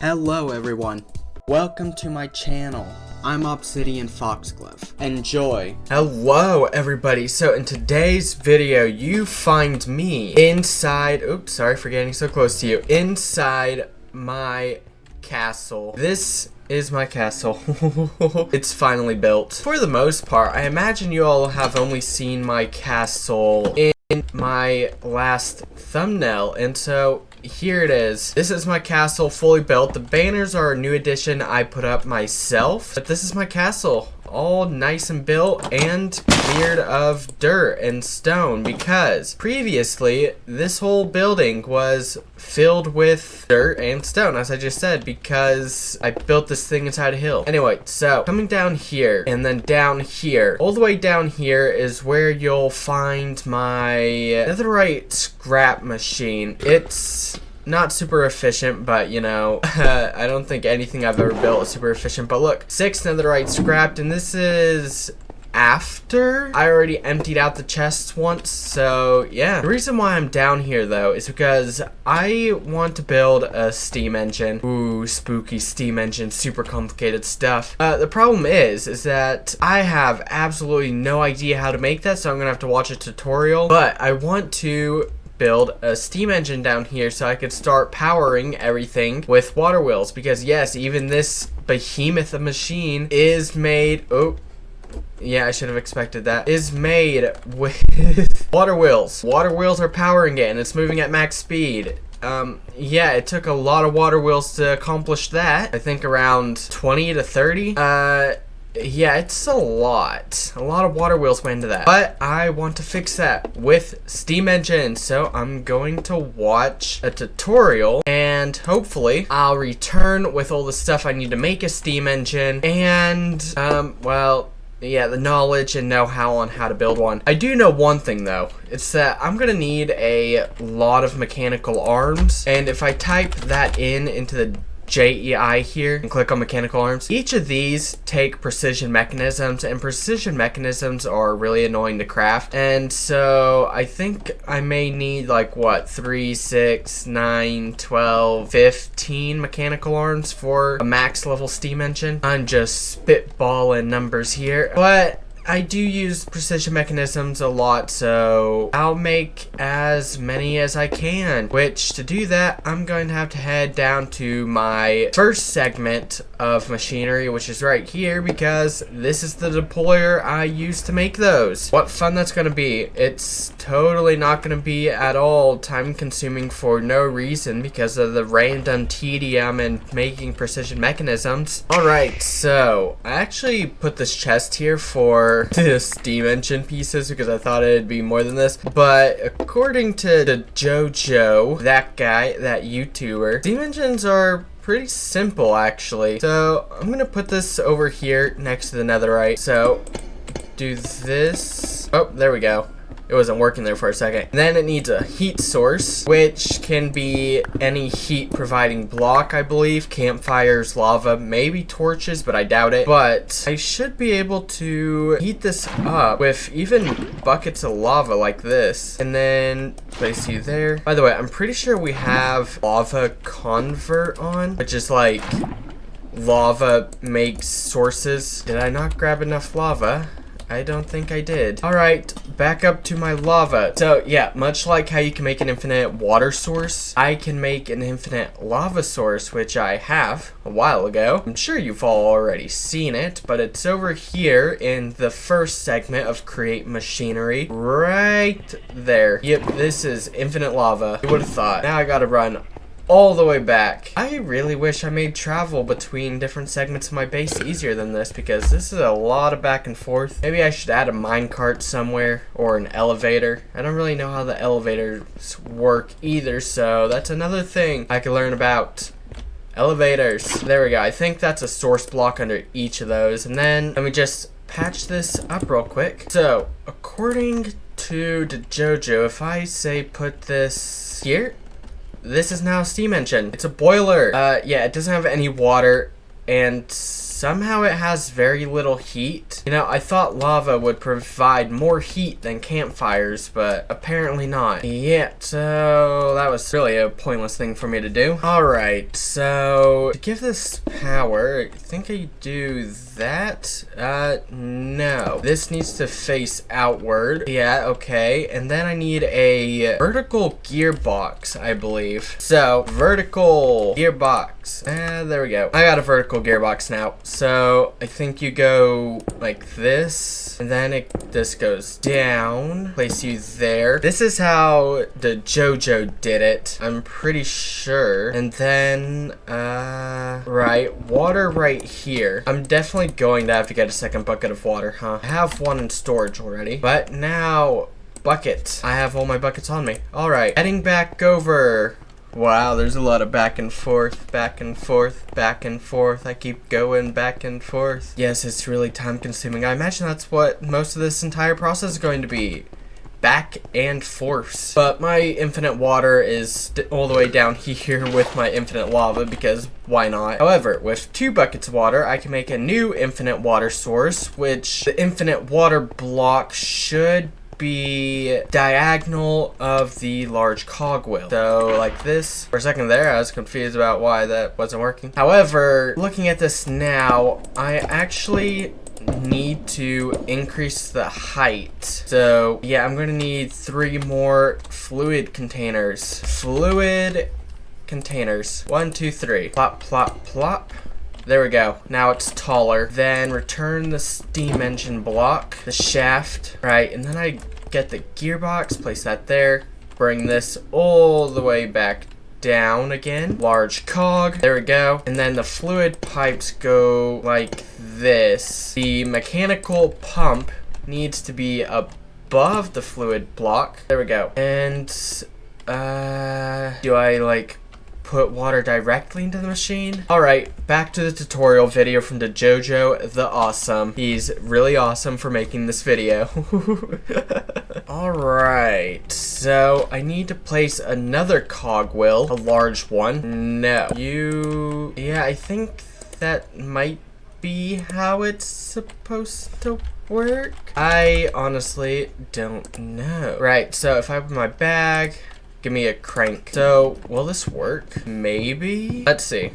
Hello everyone, welcome to my channel. I'm Obsidian Foxglove. Enjoy. Hello everybody, so in today's video you find me inside, oops, sorry for getting so close to you, inside my castle. This is my castle. It's finally built. For the most part, I imagine you all have only seen my castle in my last thumbnail, and so here it is. This is my castle fully built. The banners are a new addition I put up myself, but this is my castle, all nice and built and cleared of dirt and stone, because previously this whole building was filled with dirt and stone, as I just said, because I built this thing inside a hill. Anyway, so coming down here and then down here, all the way down here is where you'll find my netherite scrap machine. It's not super efficient, but you know, I don't think anything I've ever built is super efficient. But look, 6 netherite scrapped, and this is after I already emptied out the chests once. So yeah, the reason why I'm down here though is because I want to build a steam engine. Ooh, spooky steam engine, super complicated stuff. The problem is that I have absolutely no idea how to make that, so I'm gonna have to watch a tutorial. But I want to build a steam engine down here so I could start powering everything with water wheels, because yes, even this behemoth of machine is made, oh yeah, I should have expected that, is made with water wheels. Water wheels are powering it and it's moving at max speed. Yeah, it took a lot of water wheels to accomplish that. I think around 20 to 30. Yeah, it's a lot. A lot of water wheels went into that. But I want to fix that with steam engine. So I'm going to watch a tutorial and hopefully I'll return with all the stuff I need to make a steam engine and, well, yeah, the knowledge and know-how on how to build one. I do know one thing though. It's that I'm gonna need a lot of mechanical arms. And if I type that into the JEI here and click on mechanical arms, each of these take precision mechanisms, and precision mechanisms are really annoying to craft. And so I think I may need like what, 3, 6, 9, 12, 15 mechanical arms for a max level steam engine. I'm just spitballing numbers here, but I do use precision mechanisms a lot, so I'll make as many as I can, which to do that, I'm going to have to head down to my first segment of machinery, which is right here, because this is the deployer I use to make those. What fun that's going to be. It's totally not going to be at all time consuming for no reason because of the random tedium in making precision mechanisms. Alright, so I actually put this chest here for the steam engine pieces because I thought it'd be more than this, but according to the JoJo, that guy, that YouTuber, steam engines are pretty simple actually. So I'm gonna put this over here next to the netherite. So do this. Oh, there we go. It wasn't working there for a second. Then it needs a heat source, which can be any heat providing block, I believe. Campfires, lava, maybe torches, but I doubt it. But I should be able to heat this up with even buckets of lava like this. And then place you there. By the way, I'm pretty sure we have lava convert on, which is like lava makes sources. Did I not grab enough lava? I don't think I did. Alright, back up to my lava. So yeah, much like how you can make an infinite water source, I can make an infinite lava source, which I have a while ago. I'm sure you've all already seen it, but it's over here in the first segment of Create Machinery. Right there. Yep, this is infinite lava. Who would have thought? Now I gotta run all the way back. I really wish I made travel between different segments of my base easier than this, because this is a lot of back and forth. Maybe I should add a minecart somewhere or an elevator. I don't really know how the elevators work either, so that's another thing I could learn about. Elevators. There we go. I think that's a source block under each of those. And then let me just patch this up real quick. So according to the JoJo, if I say put this here, this is now a steam engine. It's a boiler. Yeah, it doesn't have any water, and somehow it has very little heat. You know, I thought lava would provide more heat than campfires, but apparently not. Yeah, so that was really a pointless thing for me to do. Alright, so to give this power, I think I do that. No. This needs to face outward. Yeah, okay. And then I need a vertical gearbox, I believe. So, vertical gearbox. There we go. I got a vertical gearbox now. So, I think you go like this. And then this goes down. Place you there. This is how the JoJo did it. I'm pretty sure. And then, right. Water right here. I'm definitely going to have to get a second bucket of water, huh? I have one in storage already. But now, bucket. I have all my buckets on me. Alright, heading back over. Wow, there's a lot of back and forth, back and forth, back and forth. I keep going back and forth. Yes, it's really time consuming. I imagine that's what most of this entire process is going to be. Back and forth. But my infinite water is all the way down here with my infinite lava because why not? However, with 2 buckets of water, I can make a new infinite water source, which the infinite water block should be diagonal of the large cogwheel. So like this. For a second there, I was confused about why that wasn't working. However, looking at this now, I actually need to increase the height. So yeah, I'm gonna need 3 more fluid containers. Fluid containers. 1, 2, 3. Plop, plop, plop. There we go. Now it's taller. Then return the steam engine block, the shaft, right? And then I get the gearbox, place that there, bring this all the way back down again. Large cog. There we go. And then the fluid pipes go like this. The mechanical pump needs to be above the fluid block. There we go. And do I like put water directly into the machine? Alright, back to the tutorial video from the JoJo the Awesome. He's really awesome for making this video. Alright, so I need to place another cogwheel, a large one. No. Yeah, I think that might be how it's supposed to work. I honestly don't know. Right, so if I open my bag, give me a crank. So, will this work? Maybe? Let's see.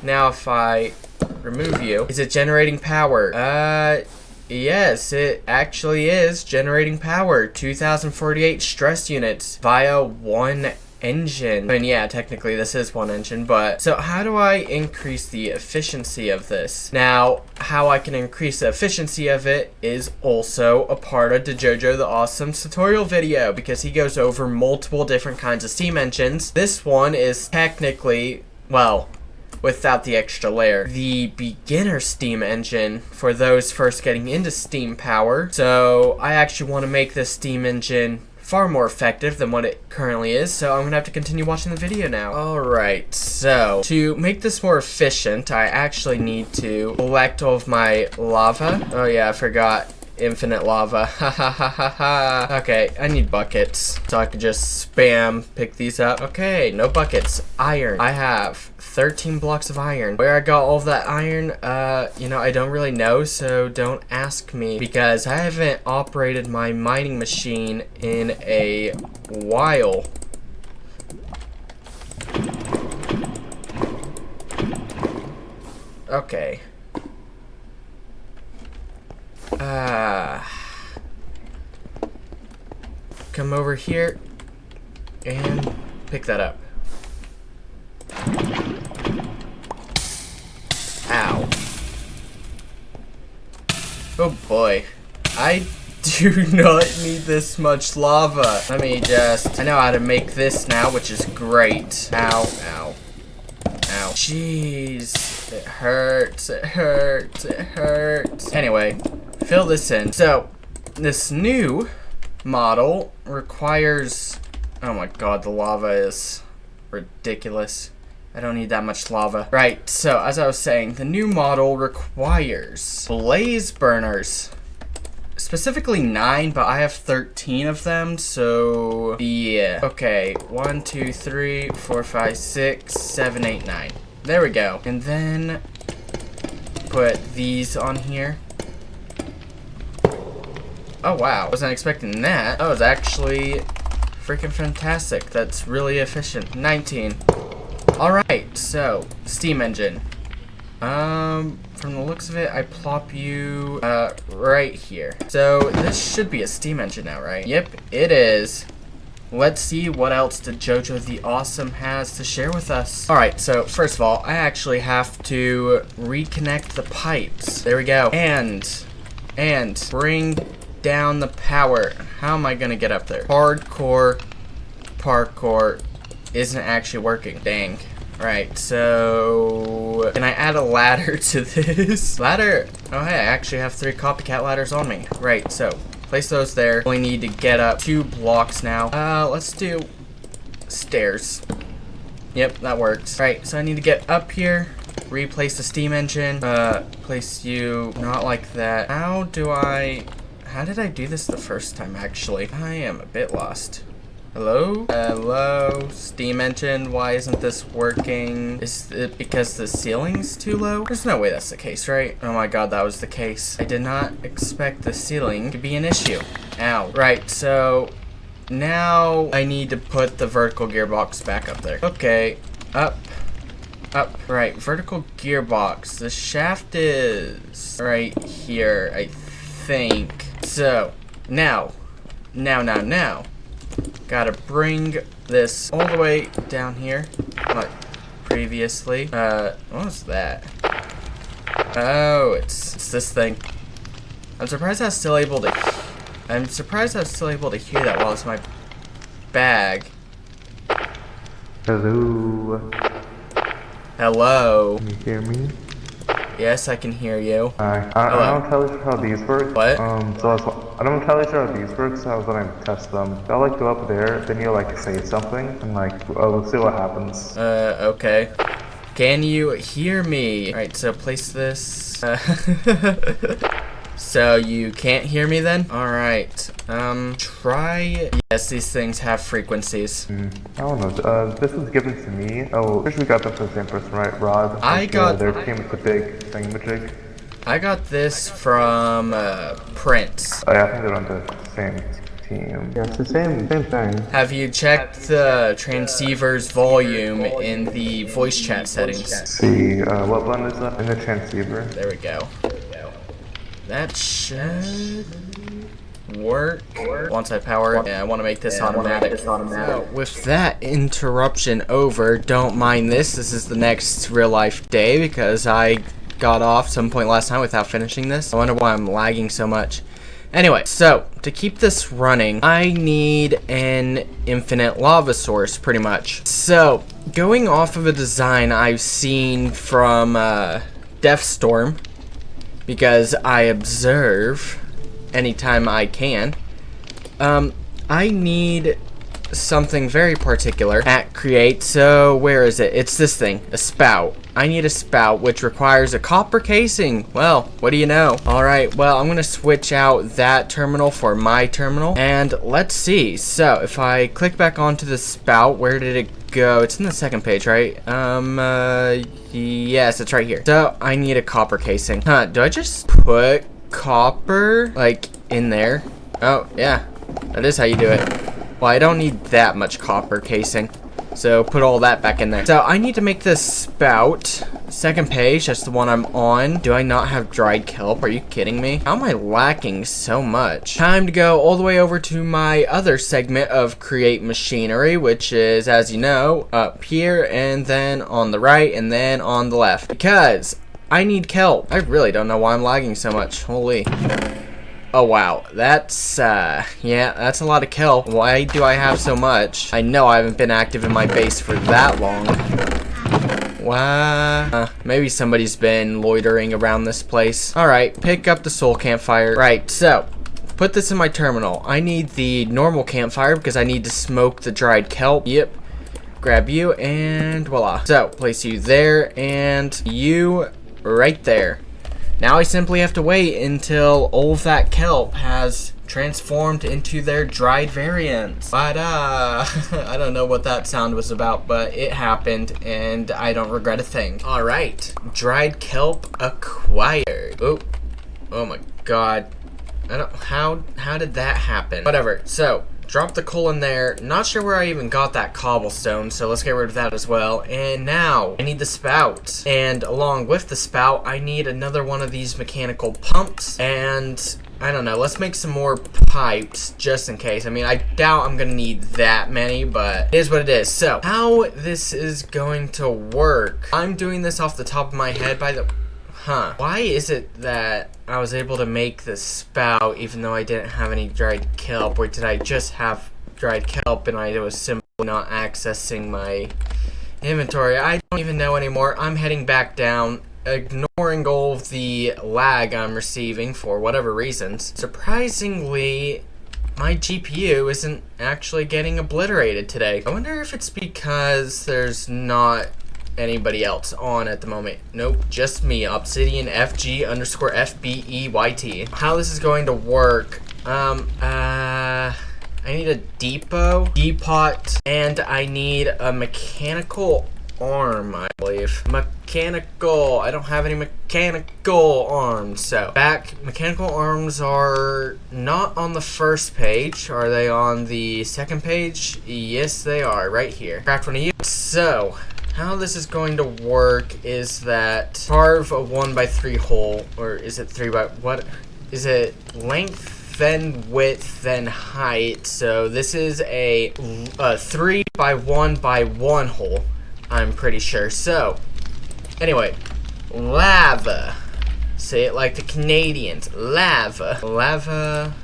Now if I remove you, is it generating power? Yes, it actually is generating power. 2048 stress units via 1 engine. I mean, yeah, technically this is 1 engine, but so how do I increase the efficiency of this? Now, how I can increase the efficiency of it is also a part of the JoJo the Awesome tutorial video because he goes over multiple different kinds of steam engines. This one is technically, well, without the extra layer, the beginner steam engine for those first getting into steam power. So I actually want to make this steam engine far more effective than what it currently is, so I'm gonna have to continue watching the video now. Alright, so to make this more efficient, I actually need to collect all of my lava. Oh yeah, I forgot. Infinite lava. Ha ha ha ha ha. Okay, I need buckets so I can just spam pick these up. Okay, no buckets. Iron. I have 13 blocks of iron. Where I got all of that iron, you know, I don't really know, so don't ask me because I haven't operated my mining machine in a while. Okay. Come over here and pick that up. Ow. Oh boy. I do not need this much lava. Let me just, I know how to make this now, which is great. Ow, ow, ow. Jeez. It hurts, it hurts, it hurts. Anyway, fill this in. So, this new model requires, oh my god, the lava is ridiculous. I don't need that much lava. Right, so as I was saying, the new model requires blaze burners. Specifically 9, but I have 13 of them, so yeah. Okay, 1, 2, 3, 4, 5, 6, 7, 8, 9. There we go. And then put these on here. Oh wow, wasn't expecting that. That was actually freaking fantastic. That's really efficient. 19. Alright, so, steam engine. From the looks of it, I plop you, right here. So, this should be a steam engine now, right? Yep, it is. Let's see what else the JoJo the Awesome has to share with us. Alright, so, first of all, I actually have to reconnect the pipes. There we go. And bring down the power. How am I gonna get up there? Hardcore parkour isn't actually working. Dang. Right, so can I add a ladder to this? Ladder? Oh hey, I actually have 3 copycat ladders on me. Right, so place those there. Only need to get up 2 blocks now. Let's do stairs. Yep, that works. Right, so I need to get up here, replace the steam engine, place you not like that. How did I do this the first time actually? I am a bit lost. Hello? Hello? Steam engine, why isn't this working? Is it because the ceiling's too low? There's no way that's the case, right? Oh my god, that was the case. I did not expect the ceiling to be an issue. Ow. Right, so now I need to put the vertical gearbox back up there. Okay, up. Right, vertical gearbox. The shaft is right here, I think. So, now. Gotta bring this all the way down here, like previously. What was that? Oh, it's this thing. I'm surprised I was still able to hear that while it's in my bag. Hello. Hello. Can you hear me? Yes, I can hear you. Alright. I don't entirely sure how these work. What? I don't entirely sure how these work, so I was gonna test them. I'll like go up there, then you'll like say something, and like we'll see what happens. Okay. Can you hear me? Alright, so place this. So you can't hear me then? Alright. Try. Yes, these things have frequencies. I don't know. This was given to me. Oh, I think we got them from the same person, right? Rod. Their team with the big thingamajig. I got this from Prince. Oh yeah, I think they're on the same team. Yeah, it's the same thing. Have you checked the transceiver's volume in the voice chat settings? Let's see, what button is that? In the transceiver. There we go. That should work once I power it. Yeah, I want to make this automatic. So, with that interruption over, don't mind this. This is the next real life day because I got off some point last time without finishing this. I wonder why I'm lagging so much. Anyway, so to keep this running, I need an infinite lava source, pretty much. So, going off of a design I've seen from Deathstorm, because I observe anytime I can, I need something very particular at Create. So where is it? It's this thing, a spout. I need a spout which requires a copper casing. Well, what do you know? Alright, well, I'm gonna switch out that terminal for my terminal, and let's see. So if I click back onto the spout, where did it go? It's in the second page, right? Yes, it's right here. So I need a copper casing. Do I just put copper like in there? Oh yeah, that is how you do it. Well, I don't need that much copper casing, so put all that back in there. So I need to make this spout. Second page, that's the one I'm on. Do I not have dried kelp? Are you kidding me? How am I lacking so much? Time to go all the way over to my other segment of Create Machinery, which is, as you know, up here, and then on the right, and then on the left. Because I need kelp. I really don't know why I'm lagging so much. Holy. Oh wow, that's, yeah, that's a lot of kelp. Why do I have so much? I know I haven't been active in my base for that long. Wow. Maybe somebody's been loitering around this place. Alright, pick up the soul campfire. Right, so, put this in my terminal. I need the normal campfire because I need to smoke the dried kelp. Yep. Grab you, and voila. So, place you there, and you right there. Now I simply have to wait until all of that kelp has transformed into their dried variants. But I don't know what that sound was about, but it happened and I don't regret a thing. All right, dried kelp acquired. Oh my god. How did that happen? Whatever. So drop the coal in there. Not sure where I even got that cobblestone, so let's get rid of that as well. And now I need the spout, and along with the spout I need another one of these mechanical pumps, and I don't know, let's make some more pipes just in case. I mean, I doubt I'm gonna need that many, but it is what it is. So how this is going to work, I'm doing this off the top of my head by the why is it that I was able to make the spout even though I didn't have any dried kelp? Or did I just have dried kelp and I was simply not accessing my inventory? I don't even know anymore. I'm heading back down, ignoring all of the lag I'm receiving for whatever reasons. Surprisingly, my GPU isn't actually getting obliterated today. I wonder if it's because there's not anybody else on at the moment. Nope, just me, Obsidian FG_FBEYT. How this is going to work, I need a depot, and I need a mechanical arm, I believe. Mechanical, I don't have any mechanical arms. So, mechanical arms are not on the first page. Are they on the second page? Yes, they are, right here. Craft one of you. So, how this is going to work is that carve a 1x3 hole, or is it 3 by what? Is it length then width then height? So this is a 3 by 1 by 1 hole, I'm pretty sure. So anyway, lava. Say it like the Canadians. Lava.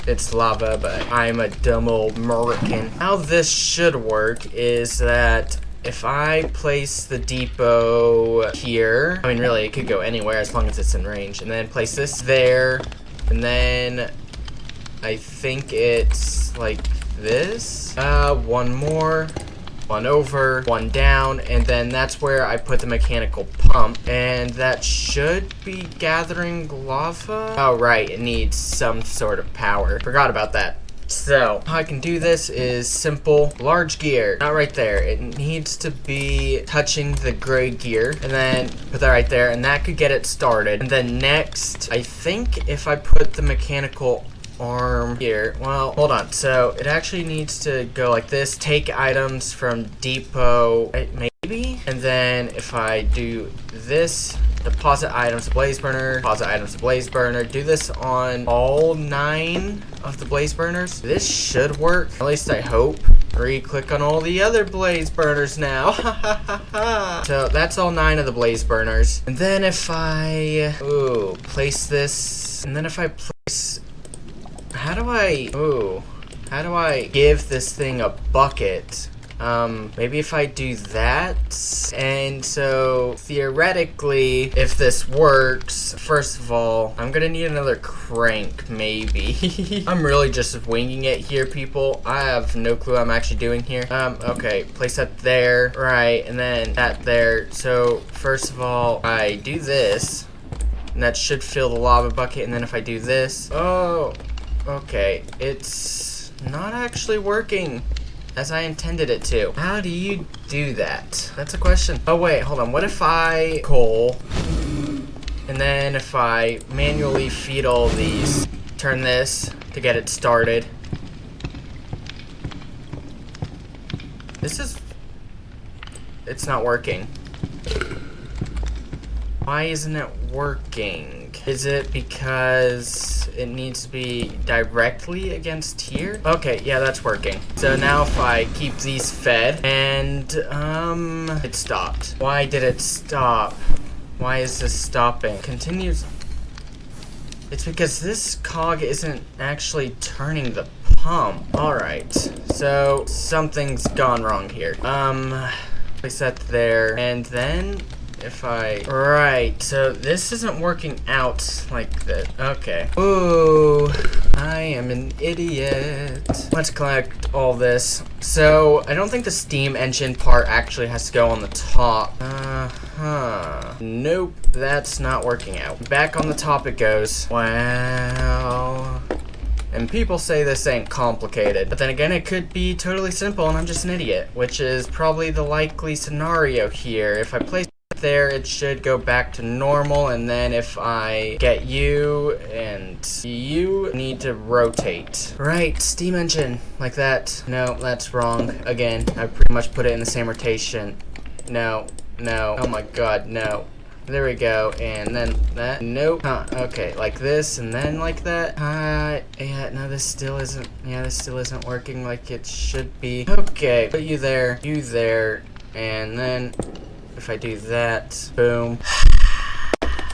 It's lava, but I'm a dumb old American. How this should work is that if I place the depot here, I mean really it could go anywhere as long as it's in range, and then place this there, and then I think it's like this, one more, one over, one down, and then that's where I put the mechanical pump, and that should be gathering lava. Oh right, it needs some sort of power. Forgot about that. So, how I can do this is simple. Large gear, not right there. It needs to be touching the gray gear, and then put that right there, and that could get it started. And then next, I think if I put the mechanical arm here, well, hold on. So, it actually needs to go like this. Take items from depot, maybe? And then if I do this, deposit items to blaze burner, deposit items to blaze burner. Do this on all 9 of the blaze burners. This should work, at least I hope. Re-click on all the other blaze burners now. So that's all 9 of the blaze burners. And then if I place this, and then if I place, how do I give this thing a bucket? Maybe if I do that, and so theoretically, if this works, first of all, I'm gonna need another crank, maybe. I'm really just winging it here, people. I have no clue what I'm actually doing here. Okay, place that there, right, and then that there. So, first of all, I do this, and that should fill the lava bucket, and then if I do this, oh, okay, it's not actually working as I intended it to. How do you do that? That's a question. Oh wait, hold on. What if I coal, and then if I manually feed all these, turn this to get it started. It's not working. Why isn't it working? Is it because it needs to be directly against here? Okay, yeah, that's working. So now if I keep these fed, and it stopped. Why did it stop? Why is this stopping? Continues. It's because this cog isn't actually turning the pump. Alright, so something's gone wrong here. Place that there, and then right, so this isn't working out like that. Okay. Ooh, I am an idiot. Let's collect all this. So, I don't think the steam engine part actually has to go on the top. Nope, that's not working out. Back on the top it goes. Wow. And people say this ain't complicated. But then again, it could be totally simple and I'm just an idiot, which is probably the likely scenario here. If I place it there, it should go back to normal. And then if I get you and you need to rotate. Right, steam engine, like that. No, that's wrong. Again, I pretty much put it in the same rotation. No, no, oh my god, no. There we go, and then that, nope, okay, like this, and then like that, yeah, no, this still isn't working like it should be. Okay, put you there, and then, if I do that, boom.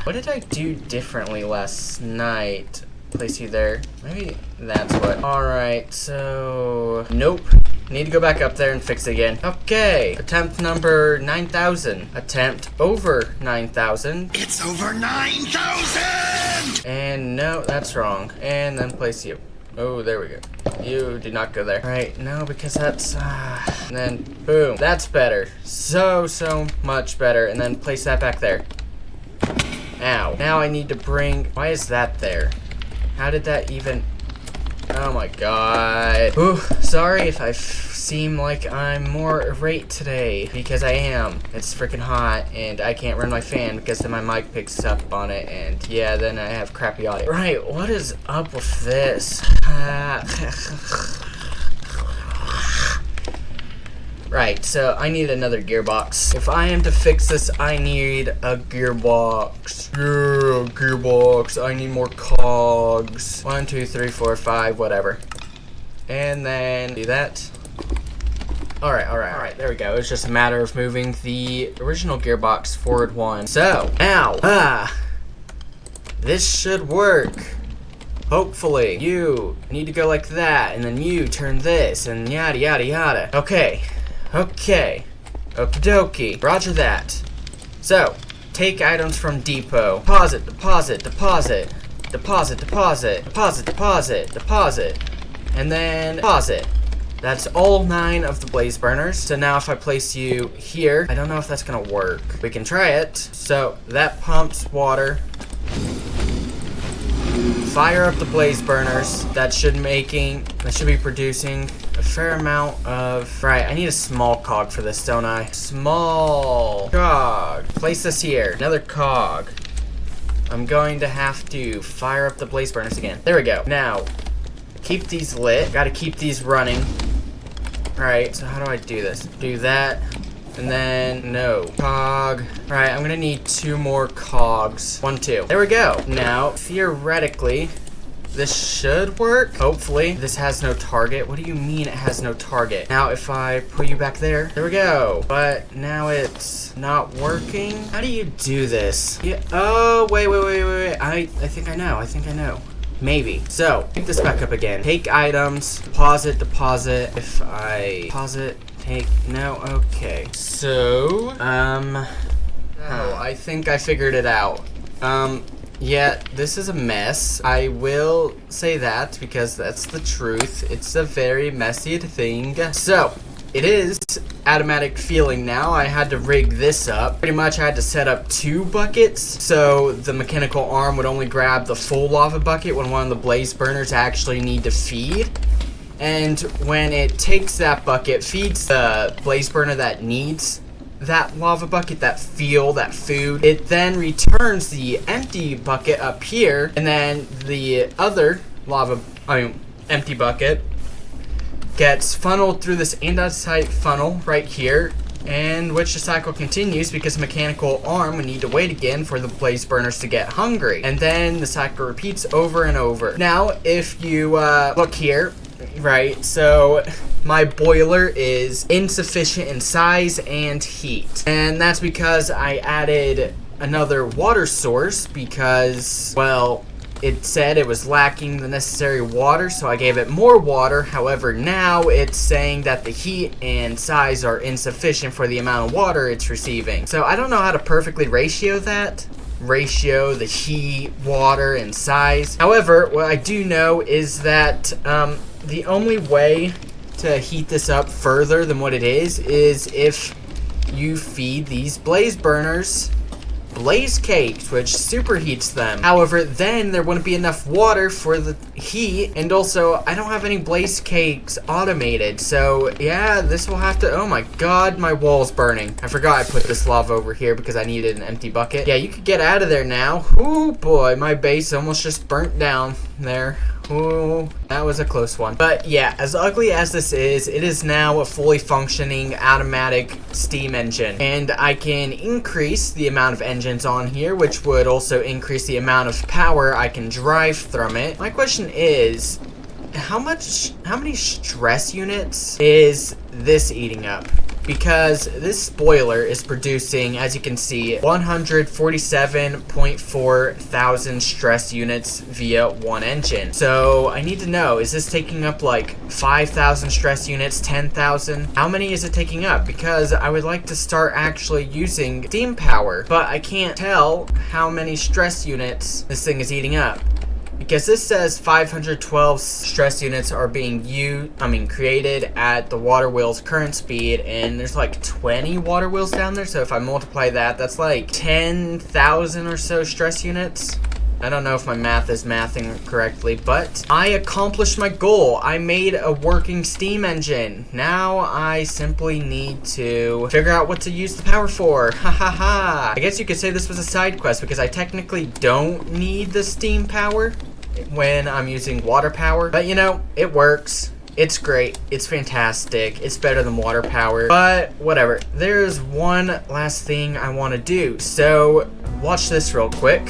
What did I do differently last night? Place you there, maybe that's what. Alright, so, nope. Need to go back up there and fix it again. Okay, attempt number 9,000. Attempt over 9,000. It's over 9,000! And no, that's wrong. And then place you. Oh, there we go. You did not go there. Right, no, because that's, and then, boom. That's better. So much better. And then place that back there. Ow. Now I need to bring, why is that there? How did that even... Oh my god. Ooh, sorry if I seem like I'm more irate today, because I am. It's freaking hot, and I can't run my fan because then my mic picks up on it, and yeah, then I have crappy audio. Right, what is up with this? Right, so I need another gearbox. If I am to fix this, I need a gearbox. Yeah, gearbox. I need more cogs. 1, 2, 3, 4, 5, whatever. And then do that. Alright, there we go. It's just a matter of moving the original gearbox forward 1. So, now, this should work. Hopefully. You need to go like that, and then you turn this, and yada yada yada. Okay. Okie dokie. Roger that. So, take items from depot. Deposit. And then deposit. That's all 9 of the blaze burners. So now if I place you here, I don't know if that's gonna work. We can try it. So that pumps water. Fire up the blaze burners. That should be producing a fair amount of... Right, I need a small cog for this, don't I? Small cog. Place this here. Another cog. I'm going to have to fire up the blaze burners again. There we go. Now, keep these lit. Gotta keep these running. Alright, so how do I do this? Do that. And then, no. Cog. Alright, I'm gonna need 2 more cogs. 1, 2. There we go. Now, theoretically, this should work. Hopefully. This has no target. What do you mean it has no target? Now, if I put you back there we go. But now it's not working. How do you do this? Yeah. Oh, wait. I think I know. Maybe. So, pick this back up again. Take items. Deposit. If I deposit, take, no, okay. So, I think I figured it out. Yeah, this is a mess. I will say that because that's the truth. It's a very messy thing. So, it is automatic feeling now. I had to rig this up. Pretty much I had to set up 2 buckets so the mechanical arm would only grab the full lava bucket when one of the blaze burners actually need to feed. And when it takes that bucket, feeds the blaze burner that needs that lava bucket, that food, it then returns the empty bucket up here, and then the other empty bucket gets funneled through this andesite funnel right here, and which the cycle continues because the mechanical arm would need to wait again for the blaze burners to get hungry, and then the cycle repeats over and over. Now, if you look here, right, so my boiler is insufficient in size and heat, and that's because I added another water source because, well, it said it was lacking the necessary water, so I gave it more water. However, now it's saying that the heat and size are insufficient for the amount of water it's receiving. So I don't know how to perfectly ratio the heat, water, and size. However, what I do know is that the only way to heat this up further than what it is if you feed these blaze burners blaze cakes, which superheats them. However, then there wouldn't be enough water for the heat, and also I don't have any blaze cakes automated. So yeah, this will have to, oh my god, my wall's burning. I forgot I put this lava over here because I needed an empty bucket. Yeah, you could get out of there now. Oh boy, my base almost just burnt down there. Oh, that was a close one. But yeah, as ugly as this is, it is now a fully functioning automatic steam engine. And I can increase the amount of engines on here, which would also increase the amount of power I can drive from it. My question is, how many stress units is this eating up? Because this spoiler is producing, as you can see, 147.4 thousand stress units via one engine. So I need to know, is this taking up like 5,000 stress units, 10,000? How many is it taking up? Because I would like to start actually using steam power, but I can't tell how many stress units this thing is eating up. Because this says 512 stress units are being created at the water wheel's current speed, and there's like 20 water wheels down there, so if I multiply that, that's like 10,000 or so stress units. I don't know if my math is mathing correctly, but I accomplished my goal. I made a working steam engine. Now I simply need to figure out what to use the power for. Ha ha ha. I guess you could say this was a side quest because I technically don't need the steam power when I'm using water power. But you know, it works. It's great. It's fantastic. It's better than water power. But whatever. There's one last thing I want to do. So watch this real quick.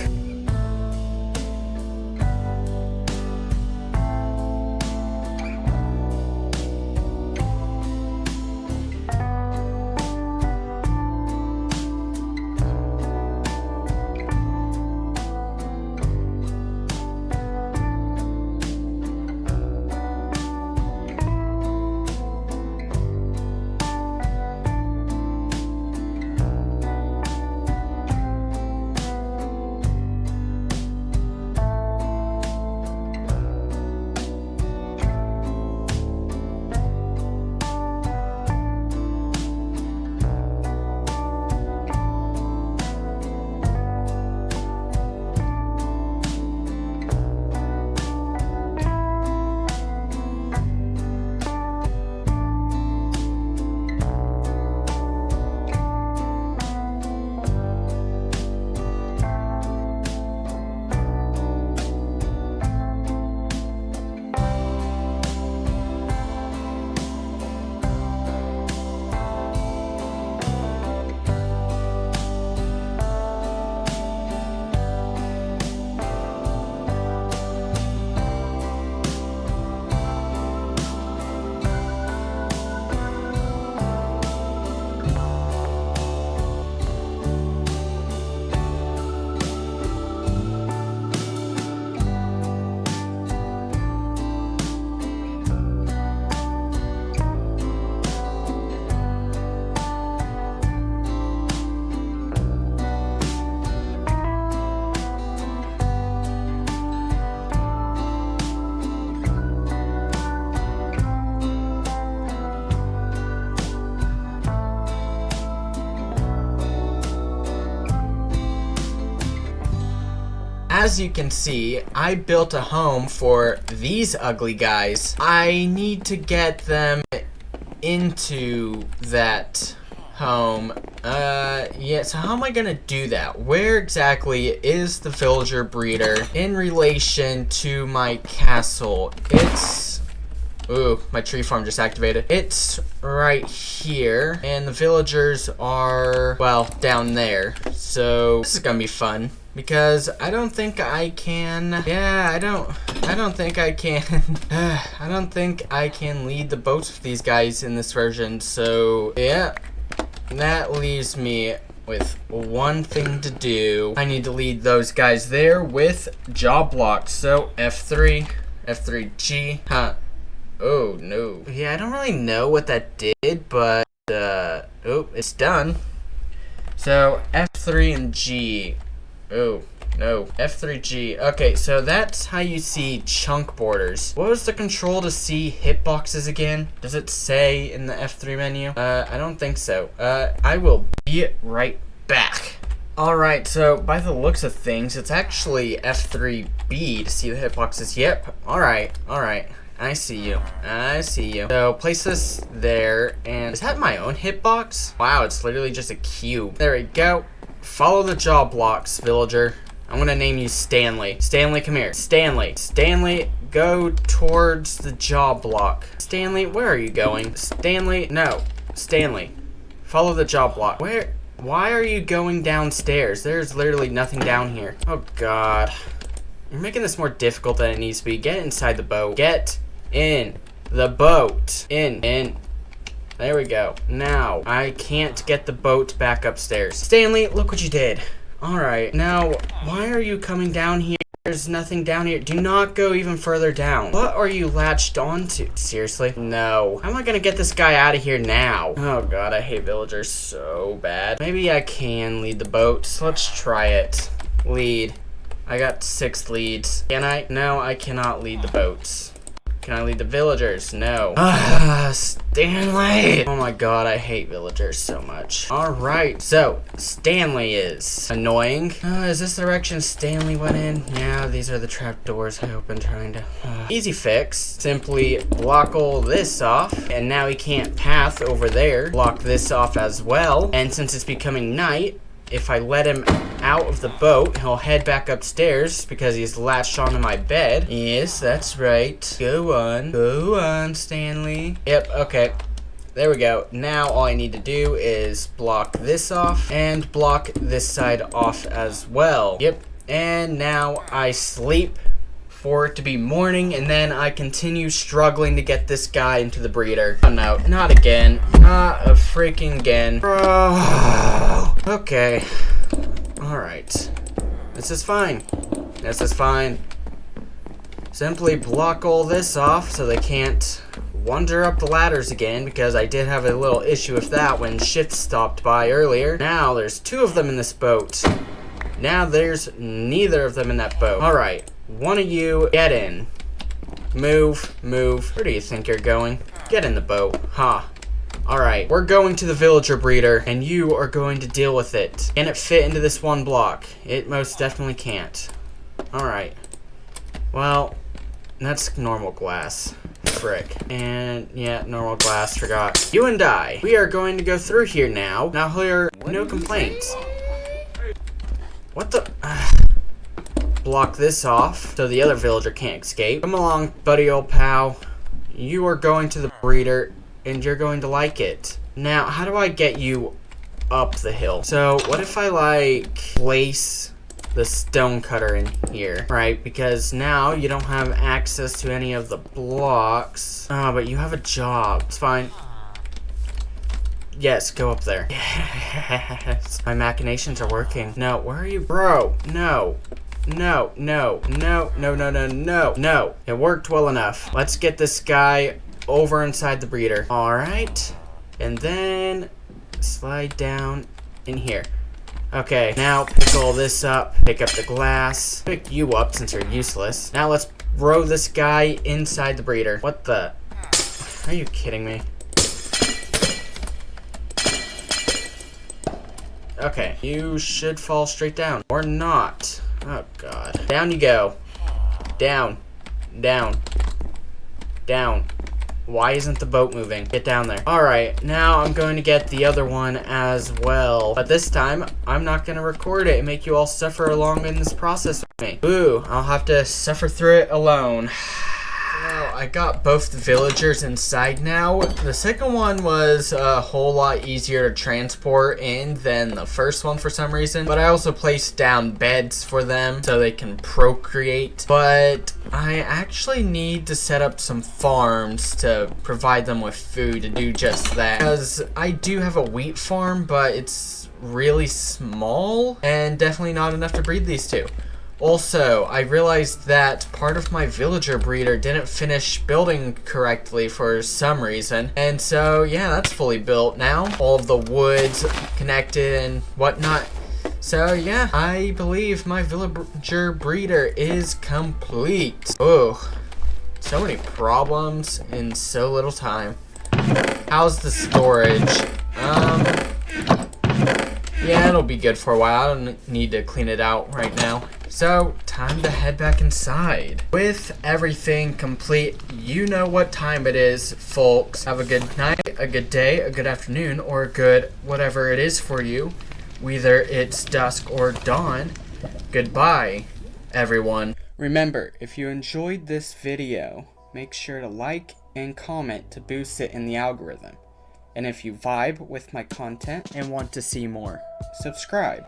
As you can see, I built a home for these ugly guys. I need to get them into that home. Yeah, so how am I gonna do that? Where exactly is the villager breeder in relation to my castle? It's... Ooh, my tree farm just activated. It's right here, and the villagers are, well, down there. So this is gonna be fun. Because I don't think I can, yeah, I don't think I can, I don't think I can lead the boats with these guys in this version, so, yeah, that leaves me with one thing to do. I need to lead those guys there with job blocks, so F3, F3G, huh, oh no. Yeah, I don't really know what that did, but, oh, it's done. So, F3 and G. Oh, no. F3G. Okay, so that's how you see chunk borders. What was the control to see hitboxes again? Does it say in the F3 menu? I don't think so. I will be right back. Alright, so by the looks of things, it's actually F3B to see the hitboxes. Yep, alright. I see you. So place this there, and is that my own hitbox? Wow, it's literally just a cube. There we go. Follow the jaw blocks, villager. I'm gonna name you Stanley. Stanley, come here. Stanley, go towards the jaw block. Stanley, where are you going? Stanley, no. Stanley, follow the jaw block. Why are you going downstairs? There's literally nothing down here. Oh God. You're making this more difficult than it needs to be. Get inside the boat. Get in the boat. In. There we go. Now, I can't get the boat back upstairs. Stanley, look what you did. Alright, now, why are you coming down here? There's nothing down here. Do not go even further down. What are you latched onto? Seriously? No. How am I gonna get this guy out of here now? Oh God, I hate villagers so bad. Maybe I can lead the boat. So let's try it. Lead. I got 6 leads. Can I? No, I cannot lead the boats. Can I lead the villagers? No. Stanley! Oh my God, I hate villagers so much. Alright, so Stanley is annoying. Is this the direction Stanley went in? Yeah, these are the trapdoors I opened trying to... Easy fix. Simply block all this off, and now he can't path over there. Block this off as well, and since it's becoming night, if I let him out of the boat, he'll head back upstairs because he's latched onto my bed. Yes, that's right. Go on, Stanley. Yep, okay. There we go. Now all I need to do is block this off and block this side off as well. Yep, and now I sleep for it to be morning, and then I continue struggling to get this guy into the breeder. Oh no, not again. Not a freaking again. Bro. Okay. Alright. This is fine. Simply block all this off so they can't wander up the ladders again, because I did have a little issue with that when Shift stopped by earlier. Now there's 2 of them in this boat. Now there's neither of them in that boat. Alright. One of you, get in. Move. Where do you think you're going? Get in the boat. Alright, we're going to the villager breeder, and you are going to deal with it. Can it fit into this one block? It most definitely can't. Alright. Well, that's normal glass. Frick. And, yeah, normal glass, forgot. You and I, we are going to go through here now. Now here, no complaints. What the... Block this off so the other villager can't escape. Come along, buddy old pal. You are going to the breeder, and you're going to like it. Now, how do I get you up the hill? So, what if I, like, place the stone cutter in here, right? Because now you don't have access to any of the blocks. Oh, but you have a job. It's fine. Yes, go up there. Yes. My machinations are working. No, where are you? Bro, no. No. It worked well enough. Let's get this guy over inside the breeder. Alright. And then slide down in here. Okay, now pick all this up. Pick up the glass. Pick you up since you're useless. Now let's row this guy inside the breeder. What the? Are you kidding me? Okay, you should fall straight down. Or not. Oh, God. Down you go. Down. Why isn't the boat moving? Get down there. Alright, now I'm going to get the other one as well. But this time, I'm not going to record it and make you all suffer along in this process with me. Ooh, I'll have to suffer through it alone. Well, I got both the villagers inside now. The second one was a whole lot easier to transport in than the first one for some reason. But I also placed down beds for them so they can procreate. But I actually need to set up some farms to provide them with food to do just that. Because I do have a wheat farm, but it's really small and definitely not enough to breed these two. Also, I realized that part of my villager breeder didn't finish building correctly for some reason. And so, yeah, that's fully built now. All of the woods connected and whatnot. So, yeah, I believe my villager breeder is complete. Oh, so many problems in so little time. How's the storage? Yeah, it'll be good for a while. I don't need to clean it out right now. So, time to head back inside. With everything complete, you know what time it is, folks. Have a good night, a good day, a good afternoon, or a good whatever it is for you. Whether it's dusk or dawn. Goodbye, everyone. Remember, if you enjoyed this video, make sure to like and comment to boost it in the algorithm. And if you vibe with my content and want to see more, subscribe.